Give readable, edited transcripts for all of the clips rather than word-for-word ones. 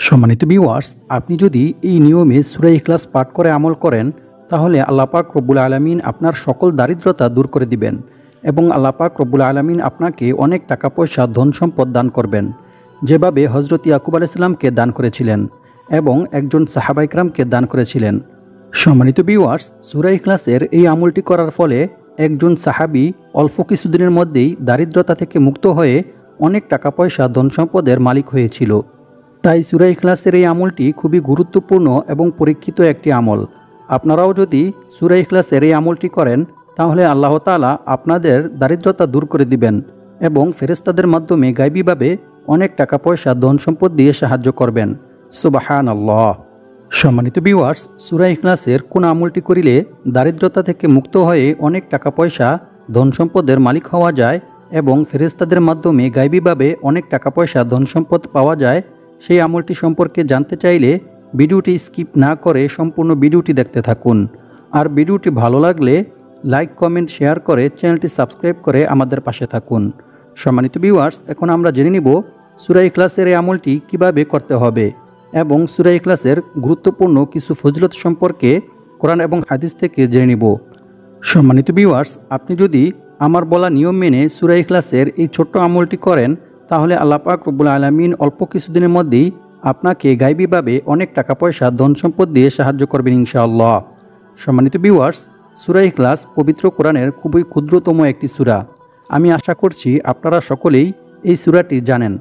সম্মানিত ভিউয়ার্স, আপনি যদি এই নিয়মে সূরা ইখলাস পাঠ করে আমল করেন, তাহলে আল্লাহ পাক রব্বুল আলামিন আপনার সকল দারিদ্রতা দূর করে দিবেন এবং আল্লাহ পাক রব্বুল আলামিন আপনাকে অনেক টাকা পয়সা ধন সম্পদ দান করবেন, যেভাবে হযরত ইয়াকুব আলাইহিস সালামকে দান করেছিলেন এবং একজন সাহাবা ইকরামকে দান করেছিলেন। সম্মানিত ভিউয়ার্স, সূরা ইখলাসের এই আমলটি করার ফলে একজন সাহাবী অল্প কিছুদিনের মধ্যেই দারিদ্রতা থেকে মুক্ত হয়ে অনেক টাকা পয়সা ধন সম্পদের মালিক হয়েছিল। তাই সূরা ইখলাসের এই আমলটি খুবই গুরুত্বপূর্ণ এবং পরীক্ষিত একটি আমল। আপনারাও যদি সূরা ইখলাসের এই আমলটি করেন, তাহলে আল্লাহ তাআলা আপনাদের দারিদ্রতা দূর করে দিবেন এবং ফেরেশতাদের মাধ্যমে গায়বীভাবে অনেক টাকা পয়সা ধন সম্পদ দিয়ে সাহায্য করবেন। সুবহানাল্লাহ। সম্মানিত ভিউয়ার্স, সূরা ইখলাসের কোন আমলটি করিলে দারিদ্রতা থেকে মুক্ত হয়ে অনেক টাকা পয়সা ধন সম্পদের মালিক হওয়া যায় এবং ফেরেশতাদের মাধ্যমে গায়বীভাবে অনেক টাকা পয়সা ধন সম্পদ পাওয়া যায়, সেই আমলটি সম্পর্কে জানতে চাইলে ভিডিওটি স্কিপ না করে সম্পূর্ণ ভিডিওটি দেখতে থাকুন। আর ভিডিওটি ভালো লাগলে লাইক, কমেন্ট, শেয়ার করে চ্যানেলটি সাবস্ক্রাইব করে আমাদের পাশে থাকুন। সম্মানিত ভিউয়ার্স, এখন আমরা জেনে নিব সূরা ইখলাসের এই আমলটি কিভাবে করতে হবে এবং সূরা ইখলাসের গুরুত্বপূর্ণ কিছু ফজিলত সম্পর্কে কোরআন এবং হাদিস থেকে জেনে নিব। সম্মানিত ভিউয়ার্স, আপনি যদি আমার বলা নিয়ম মেনে সূরা ইখলাসের এই ছোট্ট আমলটি করেন, তাহলে আল্লাহ পাক রব্বুল আলামিন অল্প কিছুদিনের মধ্যেই আপনাকে গায়বীভাবে অনেক টাকা পয়সা ধন সম্পদ দিয়ে সাহায্য করবেন ইনশাআল্লাহ। সম্মানিত ভিউয়ার্স, সূরা ইখলাস পবিত্র কোরআনের খুবই ক্ষুদ্রতম একটি সূরা। আমি আশা করছি আপনারা সকলেই এই সূরাটি জানেন।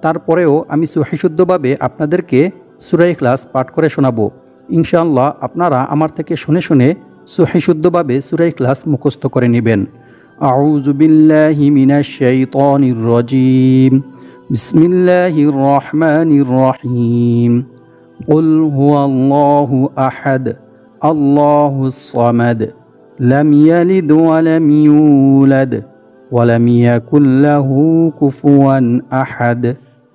তারপরেও আমি সহিশুদ্ধভাবে আপনাদেরকে সূরা ইখলাস পাঠ করে শোনাবো। ইনশাআল্লাহ আপনারা আমার থেকে শুনে শুনে সহিশুদ্ধভাবে সূরা ইখলাস মুখস্থ করে নেবেন। আউযু বিল্লাহি মিনাশ শাইতানির রাজীম। বিসমিল্লাহির রহমানির রহিম। কুল হুয়াল্লাহু আহাদ, আল্লাহুস সামাদ, লাম ইয়ালিদ ওয়া লাম ইউলাদ ওয়া লাম ইয়াকুল লাহু কুফুয়ান আহাদ।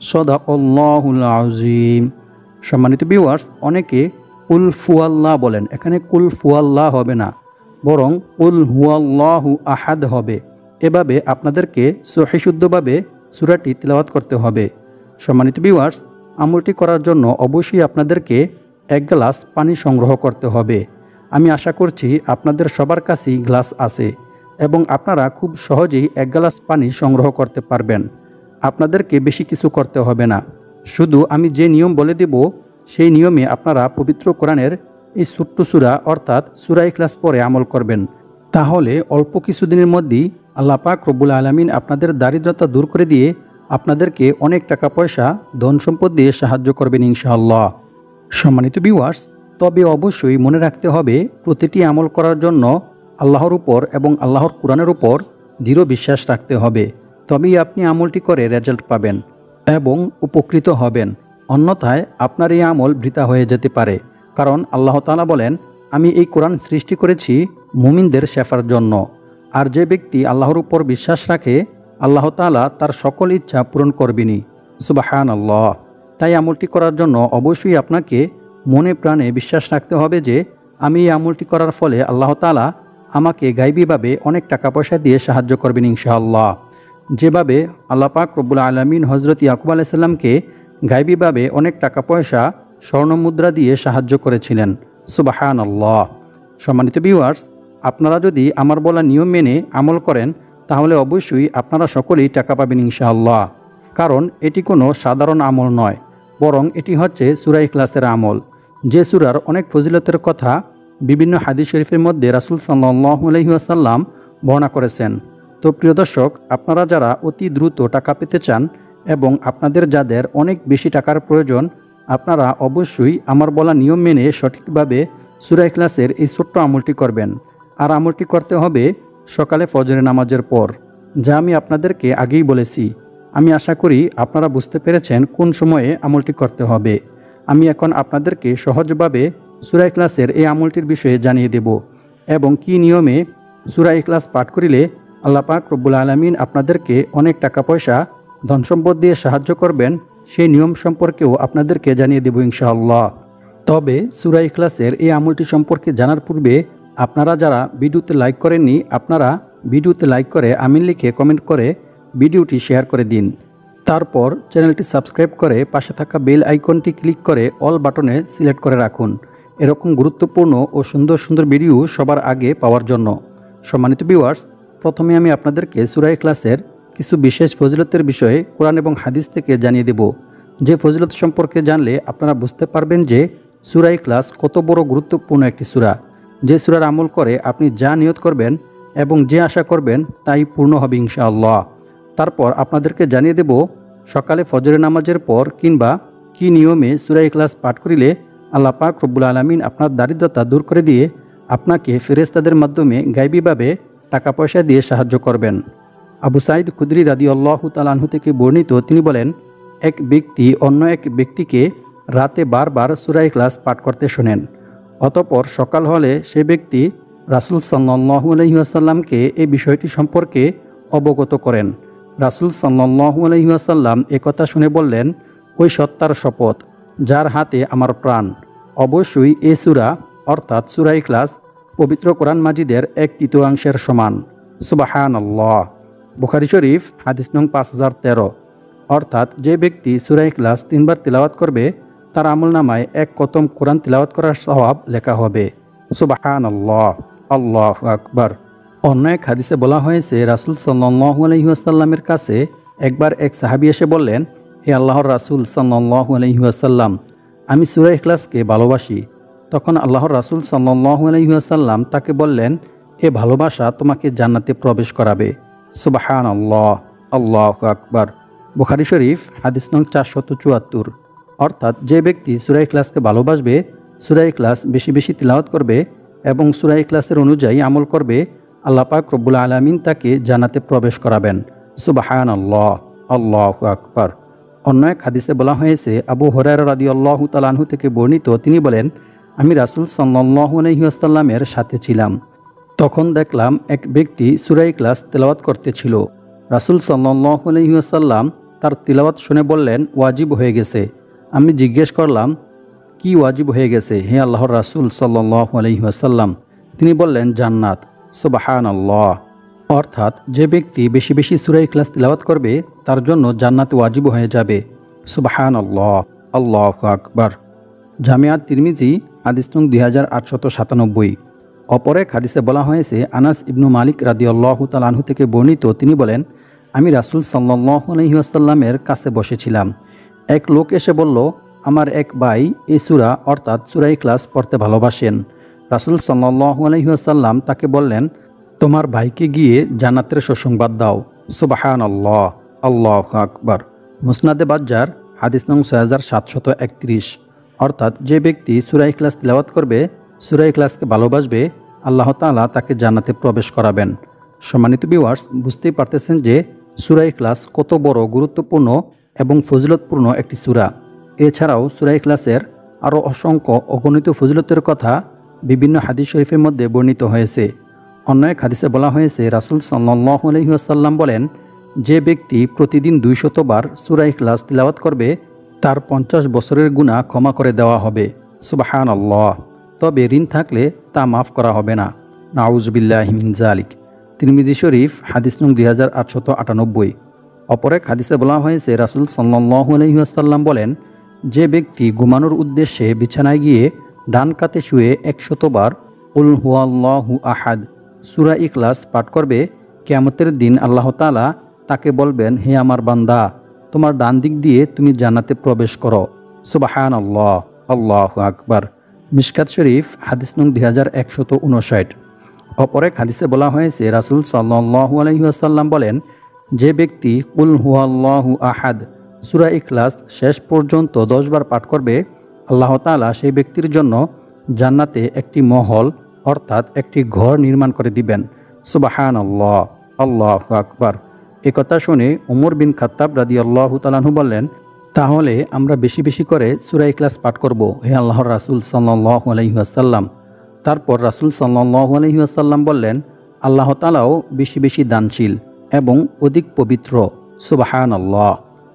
সাদাকাল্লাহুল আযীম। সম্মানিত ভিউয়ার্স, অনেকে কুল হুয়াল্লাহ বলেন, এখানে কুল হুয়াল্লাহ হবে না, বরং কুল হুয়াল্লাহু আহাদ হবে। এভাবে আপনাদেরকে সহিশুদ্ধভাবে সূরাটি তিলাওয়াত করতে হবে। সম্মানিত ভিউয়ার্স, আমলটি করার জন্য অবশ্যই আপনাদেরকে 1 গ্লাস পানি সংগ্রহ করতে হবে। আমি আশা করছি আপনাদের সবার কাছেই গ্লাস আছে এবং আপনারা খুব সহজেই 1 গ্লাস পানি সংগ্রহ করতে পারবেন। আপনাদেরকে বেশি কিছু করতে হবে না, শুধু আমি যে নিয়ম বলে দেব সেই নিয়মে আপনারা পবিত্র কোরআনের এই ছোট্ট সূরা অর্থাৎ সূরা ইখলাস পড়ে আমল করবেন। তাহলে অল্প কিছুদিনের মধ্যেই আল্লাহ পাক রব্বুল আলামিন আপনাদের দারিদ্রতা দূর করে দিয়ে আপনাদেরকে অনেক টাকা পয়সা ধন সম্পদ দিয়ে সাহায্য করবেন ইনশাআল্লাহ। সম্মানিত ভিউয়ার্স, তবে অবশ্যই মনে রাখতে হবে প্রতিটি আমল করার জন্য আল্লাহর উপর এবং আল্লাহর কোরআনের উপর দৃঢ় বিশ্বাস রাখতে হবে। তবেই আপনি আমলটি করে রেজাল্ট পাবেন এবং উপকৃত হবেন। অন্যথায় আপনার এই আমল বৃথা হয়ে যেতে পারে। কারণ আল্লাহ তাআলা বলেন, আমি এই কোরআন সৃষ্টি করেছি মুমিনদের শেফার জন্য। আর যে ব্যক্তি আল্লাহর উপর বিশ্বাস রাখে, আল্লাহ তাআলা তার সকল ইচ্ছা পূরণ করবেনই। সুবহানাল্লাহ। তাই আমলটি করার জন্য অবশ্যই আপনাকে মনে প্রাণে বিশ্বাস রাখতে হবে যে আমি এই আমলটি করার ফলে আল্লাহ তাআলা আমাকে গায়বীভাবে অনেক টাকা পয়সা দিয়ে সাহায্য করবেন ইনশাআল্লাহ। যেভাবে আল্লাহ পাক রব্বুল আলামিন হযরত ইয়াকুব আলাইহিস সালামকে গায়বীভাবে অনেক টাকা পয়সা স্বর্ণমুদ্রা দিয়ে সাহায্য করেছিলেন। সুবহানাল্লাহ। সম্মানিত ভিউয়ার্স, আপনারা যদি আমার বলা নিয়ম মেনে আমল করেন, তাহলে অবশ্যই আপনারা সকলেই টাকা পাবেন ইনশাআল্লাহ। কারণ এটি কোনো সাধারণ আমল নয়, বরং এটি হচ্ছে সূরা ইখলাসের আমল, যে সূরার অনেক ফজিলতের কথা বিভিন্ন হাদিস শরীফের মধ্যে রাসূল সাল্লাল্লাহু আলাইহি ওয়াসাল্লাম বর্ণনা করেছেন। তো প্রিয় দর্শক, আপনারা যারা অতি দ্রুত টাকা পেতে চান এবং আপনাদের যাদের অনেক বেশি টাকার প্রয়োজন, আপনারা অবশ্যই আমার বলা নিয়ম মেনে সঠিকভাবে সূরা ইখলাসের এই ছোট্ট আমলটি করবেন। আর আমলটি করতে হবে সকালে ফজরের নামাজের পর, যা আমি আপনাদেরকে আগেই বলেছি। আমি আশা করি আপনারা বুঝতে পেরেছেন কোন সময়ে আমলটি করতে হবে। আমি এখন আপনাদেরকে সহজভাবে সূরা ইখলাসের এই আমলটির বিষয়ে জানিয়ে দেব এবং কি নিয়মে সূরা ইখলাস পাঠ করিলে আল্লাহ পাক রব্বুল আলামিন আপনাদেরকে অনেক টাকা পয়সা ধন সম্পদ দিয়ে সাহায্য করবেন, সেই নিয়ম সম্পর্কেও আপনাদেরকে জানিয়ে দেব ইনশাআল্লাহ। তবে সূরা ইখলাসের এই আমলটি সম্পর্কে জানার পূর্বে আপনারা যারা ভিডিওতে লাইক করেননি, আপনারা ভিডিওতে লাইক করে আমিন লিখে কমেন্ট করে ভিডিওটি শেয়ার করে দিন। তারপর চ্যানেলটি সাবস্ক্রাইব করে পাশে থাকা বেল আইকনটি ক্লিক করে অল বাটনে সিলেক্ট করে রাখুন এরকম গুরুত্বপূর্ণ ও সুন্দর সুন্দর ভিডিও সবার আগে পাওয়ার জন্য। সম্মানিত ভিউয়ার্স, প্রথমে আমি আপনাদেরকে সূরা ইখলাসের কিছু বিশেষ ফজিলতের বিষয়ে কোরআন এবং হাদিস থেকে জানিয়ে দেব, যে ফজিলত সম্পর্কে জানলে আপনারা বুঝতে পারবেন যে সূরা ইখলাস কত বড় গুরুত্বপূর্ণ একটি সূরা, যে সূরার আমল করে আপনি যা নিয়ত করবেন এবং যে আশা করবেন তাই পূর্ণ হবে ইনশাআল্লাহ। তারপর আপনাদেরকে জানিয়ে দেব সকালে ফজরের নামাজের পর কিংবা কি নিয়মে সূরা ইখলাস পাঠ করিলে আল্লাহ পাক রব্বুল আলামিন আপনার দারিদ্রতা দূর করে দিয়ে আপনাকে ফেরেশতাদের মাধ্যমে গায়বীভাবে টাকা পয়সা দিয়ে সাহায্য করবেন। আবু সাঈদ খুদরি রাদিয়াল্লাহু তাআলা আনহু থেকে বর্ণিত, তিনি বলেন, এক ব্যক্তি অন্য এক ব্যক্তিকে রাতে বারবার সূরা ইখলাস পাঠ করতে শোনেন। অতঃপর সকাল হলে সে ব্যক্তি রাসূল সাল্লাল্লাহু আলাইহি ওয়াসাল্লামকে এই বিষয়টি সম্পর্কে অবগত করেন। রাসূল সাল্লাল্লাহু আলাইহি ওয়াসাল্লাম একথা শুনে বললেন, ওই সত্তার শপথ যার হাতে আমার প্রাণ, অবশ্যই এ সূরা অর্থাৎ সূরা ইখলাস পবিত্র কোরআন মাজিদের 1/3 সমান। সুবহানাল্লাহ। বুখারী শরীফ হাদিস নং 5013। অর্থাৎ যে ব্যক্তি সূরা ইখলাস 3 বার তিলাওয়াত করবে তার আমলনামায় 1 খতম কোরআন তিলাওয়াত করার সওয়াব লেখা হবে। সুবহানাল্লাহ, আল্লাহু আকবার। অন্য এক হাদিসে বলা হয়েছে, রাসূল সাল্লাল্লাহু আলাইহি ওয়াসাল্লামের কাছে একবার এক সাহাবী এসে বললেন, হে আল্লাহর রাসূল সাল্লাল্লাহু আলাইহি ওয়াসাল্লাম, আমি সূরা ইখলাসকে ভালোবাসি। তখন আল্লাহর রাসূল সাল্লাল্লাহু আলাইহি ওয়াসাল্লাম তাকে বললেন, এ ভালোবাসা তোমাকে জান্নাতে প্রবেশ করাবে। সুবহানাল্লাহ, আল্লাহু আকবার। বুখারী শরীফ হাদিস নং 474। অর্থাৎ যে ব্যক্তি সূরা ইখলাসকে ভালোবাসবে, সূরা ইখলাস বেশি বেশি তিলাওয়াত করবে এবং সূরা ইখলাসের অনুযায়ী আমল করবে, আল্লাহ পাক রব্বুল আলামিন তাকে জান্নাতে প্রবেশ করাবেন। সুবহানাল্লাহ, আল্লাহু আকবার। অন্য এক হাদিসে বলা হয়েছে, আবু হুরায়রা রাদিয়াল্লাহু তাআলা আনহু থেকে বর্ণিত, তিনি বলেন, আমি রাসূল সাল্লাল্লাহু আলাইহি ওয়াসাল্লামের সাথে ছিলাম। তখন দেখলাম এক ব্যক্তি সূরা ইখলাস তেলাওয়াত করতেছিল। রাসূল সাল্লাল্লাহু আলাইহি ওয়াসাল্লাম তার তিলাওয়াত শুনে বললেন, ওয়াজিব হয়ে গেছে। আমি জিজ্ঞেস করলাম, কি ওয়াজিব হয়ে গেছে হে আল্লাহর রাসূল সাল্লাল্লাহু আলাইহি ওয়াসাল্লাম? তিনি বললেন, জান্নাত। সুবহানাল্লাহ। অর্থাৎ যে ব্যক্তি বেশি বেশি সূরা ইখলাস তিলাওয়াত করবে তার জন্য জান্নাত ওয়াজিব হয়ে যাবে। সুবহানাল্লাহ, আল্লাহু আকবার। জামিয়া তিরমিজি হাদিস নং 2897। অপর এক হাদিসে বলা হয়েছে, আনাস ইবনু মালিক রাদিয়াল্লাহু তাআলা আনহু থেকে বর্ণিত, তিনি বলেন, আমি রাসূল সাল্লাল্লাহু আলাইহি ওয়াসাল্লামের কাছে বসেছিলাম। এক লোক এসে বলল, আমার এক ভাই এই সূরা অর্থাৎ সূরা ইখলাস পড়তে ভালোবাসেন। রাসূল সাল্লাল্লাহু আলাইহি ওয়াসাল্লাম তাকে বললেন, তোমার ভাইকে গিয়ে জান্নাতের সুসংবাদ দাও। সুবহানাল্লাহ, আল্লাহু আকবার। মুসনাদে বাজ্জার হাদিস নং 6731। অর্থাৎ যে ব্যক্তি সূরা ইখলাস তিলাওয়াত করবে, সূরা ইখলাসকে ভালোবাসবে, আল্লাহ তাআলা তাকে জান্নাতে প্রবেশ করাবেন। সম্মানিত ভিউয়ার্স, বুঝতেই পারতেছেন যে সূরা ইখলাস কত বড় গুরুত্বপূর্ণ এবং ফজিলতপূর্ণ একটি সূরা। এছাড়াও সূরা ইখলাসের আরও অসংখ্য অগণিত ফজিলতের কথা বিভিন্ন হাদিস শরীফের মধ্যে বর্ণিত হয়েছে। অন্য এক হাদিসে বলা হয়েছে, রাসূল সাল্লাল্লাহু আলাইহি ওয়াসাল্লাম বলেন, যে ব্যক্তি প্রতিদিন 200 বার সূরা ইখলাস তিলাওয়াত করবে তার 50 বছরের গুনাহ ক্ষমা করে দেওয়া হবে। সুবহানাল্লাহ। তবে ঋণ থাকলে তা মাফ করা হবে না। নাউযুবিল্লাহি মিন যালিক। তিরমিজি শরীফ হাদিস নং 2898। অপর এক হাদিসে বলা হয়েছে, রাসূল সাল্লাল্লাহু আলাইহি ওয়াসাল্লাম বলেন, যে ব্যক্তি ঘুমানোর উদ্দেশ্যে বিছানায় গিয়ে ডান কাতে শুয়ে 100 বার কুল হুয়াল্লাহু আহাদ সূরা ইখলাস পাঠ করবে, কিয়ামতের দিন আল্লাহ তাআলা তাকে বলবেন, হে আমার বান্দা, তোমার ডান দিক দিয়ে তুমি জান্নাতে প্রবেশ করো। সুবহানাল্লাহ, আল্লাহু আকবার। মিশকাত শরীফ হাদিস নং 2159। অপর এক হাদিসে বলা হয়েছে, রাসূল সাল্লাল্লাহু আলাইহি ওয়াসাল্লাম বলেন, যে ব্যক্তি কুল হুয়াল্লাহু আহাদ সূরা ইখলাস শেষ পর্যন্ত 10 বার পাঠ করবে, আল্লাহ তাআলা সেই ব্যক্তির জন্য জান্নাতে একটি মহল অর্থাৎ একটি ঘর নির্মাণ করে দিবেন। সুবহানাল্লাহ, আল্লাহু আকবার। একথা শুনে ওমর বিন খাত্তাব রাদিয়াল্লাহু তাআলা আনহু বললেন, তাহলে আমরা বেশি বেশি করে সূরা ইখলাস পাঠ করব হে আল্লাহর রাসূল সাল্লাল্লাহু আলাইহি ওয়াসাল্লাম। তারপর রাসূল সাল্লাল্লাহু আলাইহি ওয়াসাল্লাম বললেন, আল্লাহ তাআলাও বেশি বেশি দানশীল এবং অধিক পবিত্র। সুবহানাল্লাহ।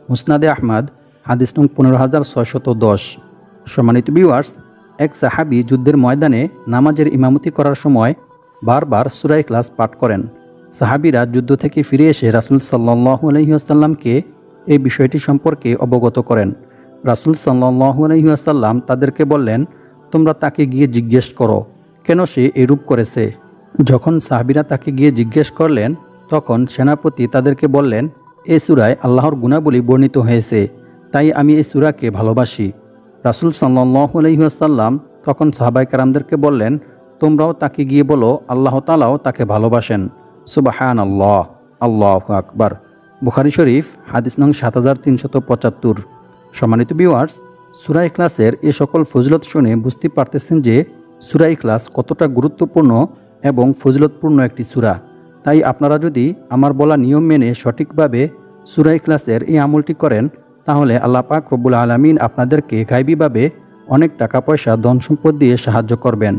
মুসনাদে আহমদ হাদিস নং 15610। সম্মানিত ভিউয়ার্স, এক সাহাবী যুদ্ধের ময়দানে নামাজের ইমামতি করার সময় বারবার সূরা ইখলাস পাঠ করেন। সাহাবীরা যুদ্ধ থেকে ফিরে এসে রাসূল সাল্লাল্লাহু আলাইহি ওয়াসাল্লামকে এই বিষয়টি সম্পর্কে অবগত করেন। রাসূল সাল্লাল্লাহু আলাইহি ওয়াসাল্লাম তাদেরকে বললেন, তোমরা তাকে গিয়ে জিজ্ঞেস করো কেন সে এরূপ করেছে। যখন সাহাবীরা তাকে গিয়ে জিজ্ঞেস করলেন, তখন সেনাপতি তাদেরকে বললেন, এই সূরায় আল্লাহর গুণাবলী বর্ণিত হয়েছে, তাই আমি এই সূরাকে ভালোবাসি। রাসূল সাল্লাল্লাহু আলাইহি ওয়াসাল্লাম তখন সাহাবায়ে কেরামদেরকে বললেন, তোমরাও তাকে গিয়ে বলো আল্লাহ তাআলাও তাকে ভালোবাসেন। সুবহানাল্লাহ, আল্লাহু আকবার। বুখারী শরীফ হাদিস নং 7375। সম্মানিত ভিউয়ার্স, সূরা ইখলাসের এই সকল ফজিলত শুনে বুঝতে পারতেছেন যে সূরা ইখলাস কতটা গুরুত্বপূর্ণ এবং ফজিলতপূর্ণ একটি সূরা। তাই আপনারা যদি আমার বলা নিয়ম মেনে সঠিকভাবে সূরা ইখলাসের এই আমলটি করেন, তাহলে আল্লাহ পাক রব্বুল আলামিন আপনাদেরকে গায়বীভাবে অনেক টাকা পয়সা ধন সম্পদ দিয়ে সাহায্য করবেন।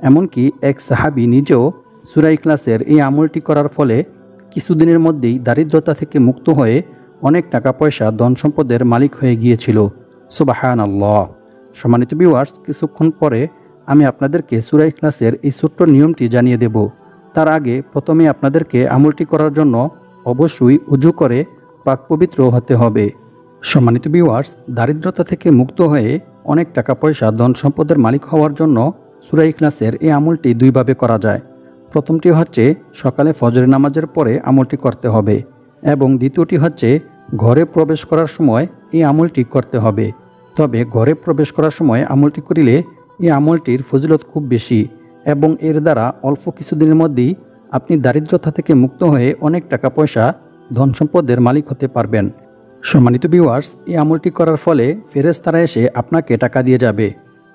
এমনকি এক সাহাবী নিজেও সূরা ইখলাসের এই আমলটি করার ফলে কিছুদিনের মধ্যেই দারিদ্রতা থেকে মুক্ত হয়ে অনেক টাকা পয়সা ধন সম্পদের মালিক হয়ে গিয়েছিল। সুবহানাল্লাহ। সম্মানিত ভিউয়ার্স, কিছুক্ষণ পরে আমি আপনাদেরকে সূরা ইখলাসের এই ছোট্ট নিয়মটি জানিয়ে দেব। তার আগে প্রথমে আপনাদেরকে আমলটি করার জন্য অবশ্যই উজু করে পাক পবিত্র হতে হবে। সম্মানিত ভিউয়ার্স, দারিদ্রতা থেকে মুক্ত হয়ে অনেক টাকা পয়সা ধন সম্পদের মালিক হওয়ার জন্য সূরা ইখলাসের এই আমলটি দুইভাবে করা যায়। প্রথমটি হচ্ছে সকালে ফজরের নামাজের পরে আমলটি করতে হবে, এবং দ্বিতীয়টি হচ্ছে ঘরে প্রবেশ করার সময় এই আমলটি করতে হবে। তবে ঘরে প্রবেশ করার সময় আমলটি করিলে এই আমলটির ফজিলত খুব বেশি, এবং এর দ্বারা অল্প কিছুদিনের মধ্যেই আপনি দারিদ্রতা থেকে মুক্ত হয়ে অনেক টাকা পয়সা ধন সম্পদের মালিক হতে পারবেন। সম্মানিত ভিউয়ার্স, এই আমলটি করার ফলে ফেরেশতারা এসে আপনাকে টাকা দিয়ে যাবে।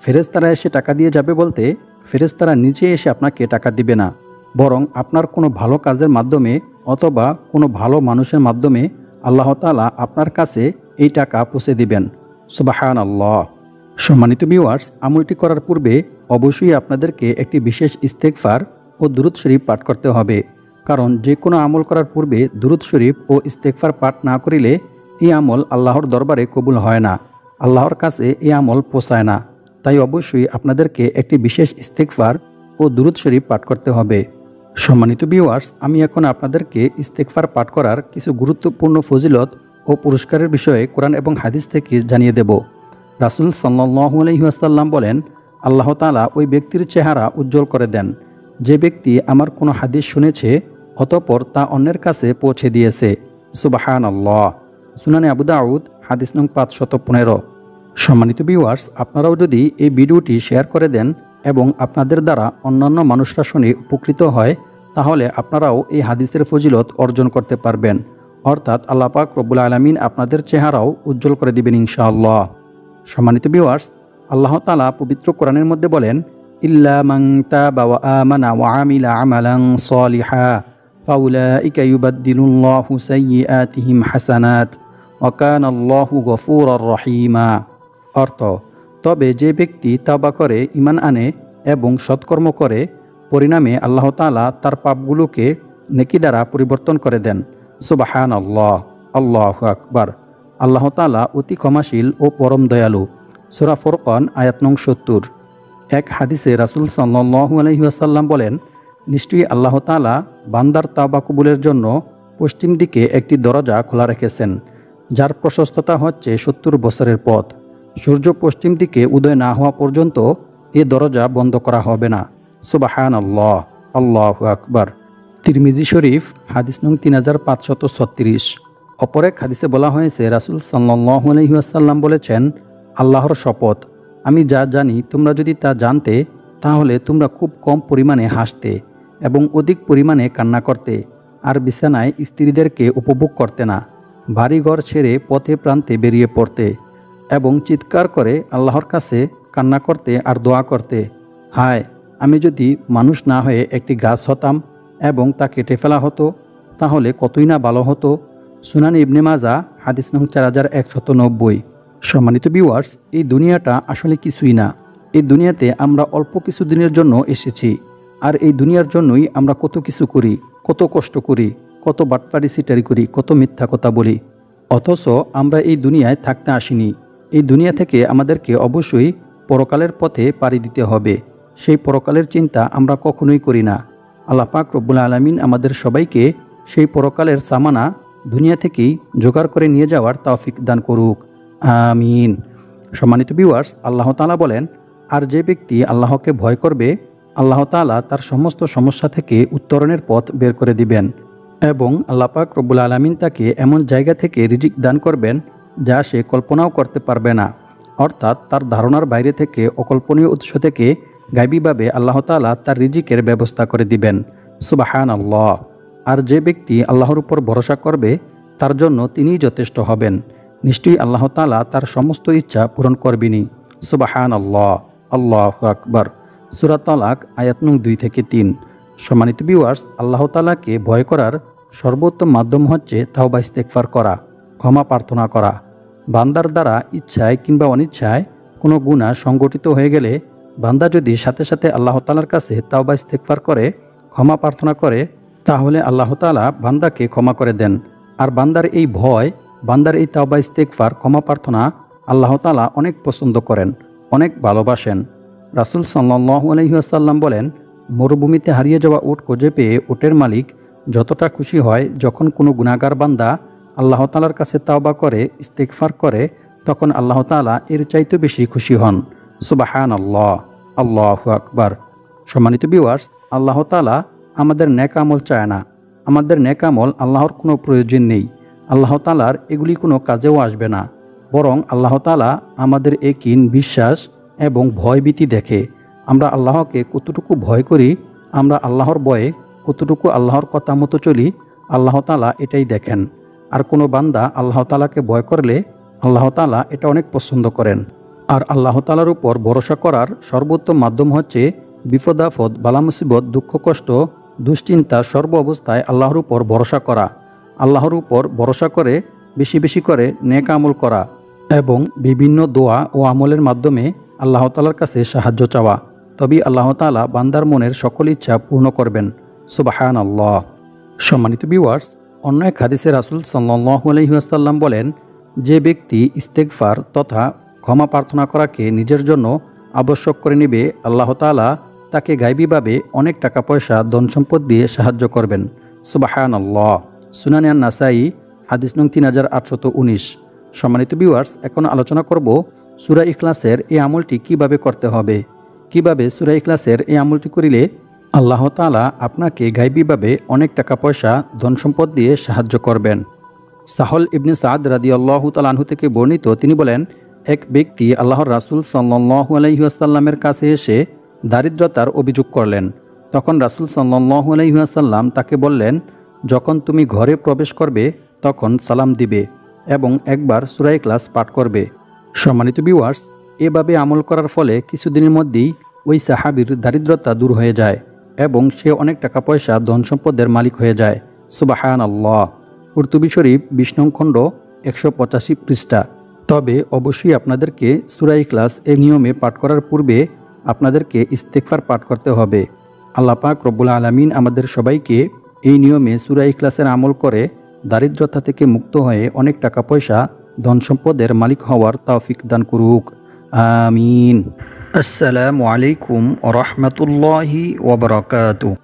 ফেরেশতারা এসে টাকা দিয়ে যাবে বলতে ফেরেশতারা নিজে এসে আপনাকে টাকা দিবে না, বরং আপনার কোনো ভালো কাজের মাধ্যমে অথবা কোনো ভালো মানুষের মাধ্যমে আল্লাহ তাআলা আপনার কাছে এই টাকা পৌঁছে দিবেন। সুবহানাল্লাহ। সম্মানিত ভিউয়ার্স, আমলটি করার পূর্বে অবশ্যই আপনাদেরকে একটি বিশেষ ইস্তেগফার ও দুরূদ শরীফ পাঠ করতে হবে, কারণ যে কোনো আমল করার পূর্বে দুরূদ শরীফ ও ইস্তেগফার পাঠ না করিলে এই আমল আল্লাহর দরবারে কবুল হয় না, আল্লাহর কাছে এই আমল পৌঁছায় না। তাই অবশ্যই আপনাদেরকে একটি বিশেষ ইস্তেগফার ও দুরূদ শরীফ পাঠ করতে হবে। সম্মানিত ভিউয়ার্স, আমি এখন আপনাদেরকে ইস্তেগফার পাঠ করার কিছু গুরুত্বপূর্ণ ফজিলত ও পুরস্কারের বিষয়ে কোরআন এবং হাদিস থেকে জানিয়ে দেব। রাসূল সাল্লাল্লাহু আলাইহি ওয়াসাল্লাম বলেন, আল্লাহ তাআলা ওই ব্যক্তির চেহারা উজ্জ্বল করে দেন যে ব্যক্তি আমার কোনো হাদিস শুনেছে অতঃপর তা অন্যের কাছে পৌঁছে দিয়েছে। সুবহানাল্লাহ। সুনানে আবু দাউদ হাদিস নং 515। সম্মানিত ভিউয়ার্স, আপনারাও যদি এই ভিডিওটি শেয়ার করে দেন এবং আপনাদের দ্বারা অন্যান্য মানুষরা শুনে উপকৃত হয়, তাহলে আপনারাও এই হাদিসের ফজিলত অর্জন করতে পারবেন, অর্থাৎ আল্লাহ পাক রব্বুল আলামিন আপনাদের চেহারাও উজ্জ্বল করে দিবেন ইনশাআল্লাহ। সম্মানিত ভিউয়ার্স, আল্লাহ তাআলা পবিত্র কোরআনের মধ্যে বলেন, ইল্লা মান তাবা ওয়া আমানা ওয়া আমিলা আমালান সালিহা ফাউলাইকা ইউবাদদিলুল্লাহু সাইয়্যাতিহিম হাসানাত ওয়া কানাল্লাহু গফুরুর রহিমা। অর্থ, তবে যে ব্যক্তি তাওবা করে ঈমান আনে এবং সৎকর্ম করে, পরিণামে আল্লাহ তাআলা তার পাপগুলোকে নেকি দ্বারা পরিবর্তন করে দেন। সুবহানাল্লাহ, আল্লাহু আকবার। আল্লাহ তাআলা অতি ক্ষমাশীল ও পরম দয়ালু। সূরা ফুরকান আয়াত নং 70। এক হাদিসে রাসূল সাল্লাল্লাহু আলাইহি ওয়াসাল্লাম বলেন, নিশ্চয়ই আল্লাহ তাআলা বান্দার তাওবা কবুলের জন্য পশ্চিম দিকে একটি দরজা খোলা রেখেছেন, যার প্রশস্ততা হচ্ছে 70 বছরের পথ। সূর্য পশ্চিম দিকে উদয় না হওয়া পর্যন্ত এ দরজা বন্ধ করা হবে না। সুবহানাল্লাহ, আল্লাহু আকবার। তিরমিজি শরীফ হাদিস নং 3536। অপর এক হাদিসে বলা হয়েছে, রাসূল সাল্লাল্লাহু আলাইহি ওয়াসাল্লাম বলেছেন, আল্লাহর শপথ, আমি যা জানি তোমরা যদি তা জানতে, তাহলে তোমরা খুব কম পরিমাণে হাসতে এবং অধিক পরিমাণে কান্না করতে, আর বিছানায় স্ত্রীদেরকে উপভোগ করতে না, বাড়িঘর ছেড়ে পথে প্রান্তে বেরিয়ে পড়তে এবং চিৎকার করে আল্লাহর কাছে কান্না করতে আর দোয়া করতে। হায়, আমি যদি মানুষ না হয়ে একটি গাছ হতাম এবং তা কেটে ফেলা হতো, তাহলে কতই না ভালো হতো। সুনান ইবনে মাজা হাদিস নং 4190। সম্মানিত ভিউয়ার্স, এই দুনিয়াটা আসলে কিছুই না। এই দুনিয়াতে আমরা অল্প কিছু দিনের জন্য এসেছি, আর এই দুনিয়ার জন্যই আমরা কত কিছু করি, কত কষ্ট করি, কত বাটপারি সিটারি করি, কত মিথ্যা কথা বলি। অথচ আমরা এই দুনিয়ায় থাকতে আসিনি। এই দুনিয়া থেকে আমাদেরকে অবশ্যই পরকালের পথে পাড়ি দিতে হবে। সেই পরকালের চিন্তা আমরা কখনোই করি না। আল্লাহ পাক রব্বুল আলামিন আমাদের সবাইকে সেই পরকালের সামানা দুনিয়া থেকেই জোগাড় করে নিয়ে যাওয়ার তৌফিক দান করুক। আমিন। সম্মানিত ভিউয়ার্স, আল্লাহ তাআলা বলেন, আর যে ব্যক্তি আল্লাহকে ভয় করবে, আল্লাহ তাআলা তার সমস্ত সমস্যা থেকে উত্তরণের পথ বের করে দিবেন এবং আল্লাহ পাক রব্বুল আলামিন তাকে এমন জায়গা থেকে রিজিক দান করবেন যা সে কল্পনাও করতে পারবে না। অর্থাৎ তার ধারণার বাইরে থেকে অকল্পনীয় উৎস থেকে গায়বীভাবে আল্লাহ তাআলা তার রিজিকের ব্যবস্থা করে দিবেন। সুবহানাল্লাহ। আর যে ব্যক্তি আল্লাহর উপর ভরসা করবে তার জন্য তিনিই যথেষ্ট হবেন। নিশ্চয়ই আল্লাহ তাআলা তার সমস্ত ইচ্ছা পূরণ করবেনই। সুবহানাল্লাহ। আল্লাহু আকবার। সূরা তালাক আয়াত নং 2 থেকে 3। সম্মানিত ভিউয়ার্স, আল্লাহ তাআলাকে ভয় করার সর্বোত্তম মাধ্যম হচ্ছে তাওবা ইস্তেগফার করা, ক্ষমা প্রার্থনা করা। বান্দার দ্বারা ইচ্ছায় কিংবা অনিচ্ছায় কোনো গুনাহ সংগঠিত হয়ে গেলে বান্দা যদি সাথে সাথে আল্লাহ তাআলার কাছে তাওবা ইস্তেগফার করে, ক্ষমা প্রার্থনা করে, তাহলে আল্লাহ তাআলা বান্দাকে ক্ষমা করে দেন। আর বান্দার এই ভয়, বান্দার এই তাওবা ইস্তেগফার, ক্ষমা প্রার্থনা আল্লাহ তাআলা অনেক পছন্দ করেন, অনেক ভালোবাসেন। রাসূল সাল্লাল্লাহু আলাইহি ওয়াসাল্লাম বলেন, মরুভূমিতে হারিয়ে যাওয়া উট খুঁজে পেয়ে উটের মালিক যতটা খুশি হয় যখন কোনো গুনাহগার বান্দা আল্লাহ তাআলার কাছে তাওবা করে, ইস্তেগফার করে, তখন আল্লাহ তাআলা এর চাইতে বেশি খুশি হন। সুবহানাল্লাহ। আল্লাহু আকবার। সম্মানিত ভিউয়ার্স, আল্লাহ তাআলা আমাদের নেক আমল চায় না। আমাদের নেক আমল আল্লাহর কোনো প্রয়োজন নেই। আল্লাহ তাআলার এগুলি কোনো কাজেও আসবে না। বরং আল্লাহ তাআলা আমাদের ইয়াকিন, বিশ্বাস এবং ভয়ভীতি দেখে। আমরা আল্লাহকে কতটুকু ভয় করি, আমরা আল্লাহর ভয়ে কতটুকু আল্লাহর কথা মতো চলি, আল্লাহ তাআলা এটাই দেখেন। আর কোনো বান্দা আল্লাহ তাআলাকে ভয় করলে আল্লাহ তাআলা এটা অনেক পছন্দ করেন। আর আল্লাহ তাআলার উপর ভরসা করার সর্বোত্তম মাধ্যম হচ্ছে বিপদ আপদ, বালা মুসিবত, দুঃখ কষ্ট, দুশ্চিন্তা সর্ব অবস্থায় আল্লাহর উপর ভরসা করা। আল্লাহর উপর ভরসা করে বেশি বেশি করে নেক আমল করা এবং বিভিন্ন দোয়া ও আমলের মাধ্যমে আল্লাহ তাআলার কাছে সাহায্য চাওয়া। তবেই আল্লাহ তাআলা বান্দার মনের সকল ইচ্ছা পূর্ণ করবেন। সুবহানাল্লাহ। সম্মানিত ভিউয়ার্স, অন্য এক হাদিসে রাসূল সাল্লাল্লাহু আলাইহি ওয়াসাল্লাম বলেন, যে ব্যক্তি ইস্তেগফার তথা ক্ষমা প্রার্থনা করাকে নিজের জন্য আবশ্যক করে নেবে, আল্লাহ তাআলা তাকে গায়বীভাবে অনেক টাকা পয়সা, ধন সম্পদ দিয়ে সাহায্য করবেন। সুবহানাল্লাহ। সুনানে আন-নাসাঈ হাদিস নং 3819। সম্মানিত ভিউয়ার্স, এখন আলোচনা করব সূরা ইখলাসের এই আমলটি কিভাবে করতে হবে। কিভাবে সূরা ইখলাসের এই আমলটি করিলে আল্লাহ তাআলা আপনাকে গায়বীভাবে অনেক টাকা পয়সা, ধন সম্পদ দিয়ে সাহায্য করবেন। সাহল ইবনে সাদ রাদিয়াল্লাহু তাআলা আনহু থেকে বর্ণিত, তিনি বলেন, এক ব্যক্তি আল্লাহর রাসূল সাল্লাল্লাহু আলাইহি ওয়াসাল্লামের কাছে এসে দারিদ্রতার অভিযোগ করলেন। তখন রাসূল সাল্লাল্লাহু আলাইহি ওয়াসাল্লাম তাকে বললেন, যখন তুমি ঘরে প্রবেশ করবে তখন সালাম দিবে এবং একবার সূরা ইখলাস পাঠ করবে। সম্মানিত ভিউয়ার্স, এভাবে আমল করার ফলে কিছুদিনের মধ্যেই ওই সাহাবীর দারিদ্রতা দূর হয়ে যায় এবং সে অনেক টাকা পয়সা, ধন সম্পদের মালিক হয়ে যায়। সুবহানাল্লাহ। কুরতুবী শরীফ 20 নং খণ্ড 185 পৃষ্ঠা। তবে অবশ্যই আপনাদেরকে সূরা ইখলাস এই নিয়মে পাঠ করার পূর্বে আপনাদেরকে ইস্তেগফার পাঠ করতে হবে। আল্লাহ পাক রব্বুল আলামিন আমাদের সবাইকে এই নিয়মে সূরা ইখলাসের আমল করে দারিদ্রতা থেকে মুক্ত হয়ে অনেক টাকা পয়সা, ধন সম্পদের মালিক হওয়ার তৌফিক দান করুক। আমিন। আসসালামু আলাইকুম ওয়া রাহমাতুল্লাহি ওয়া বারাকাতুহু।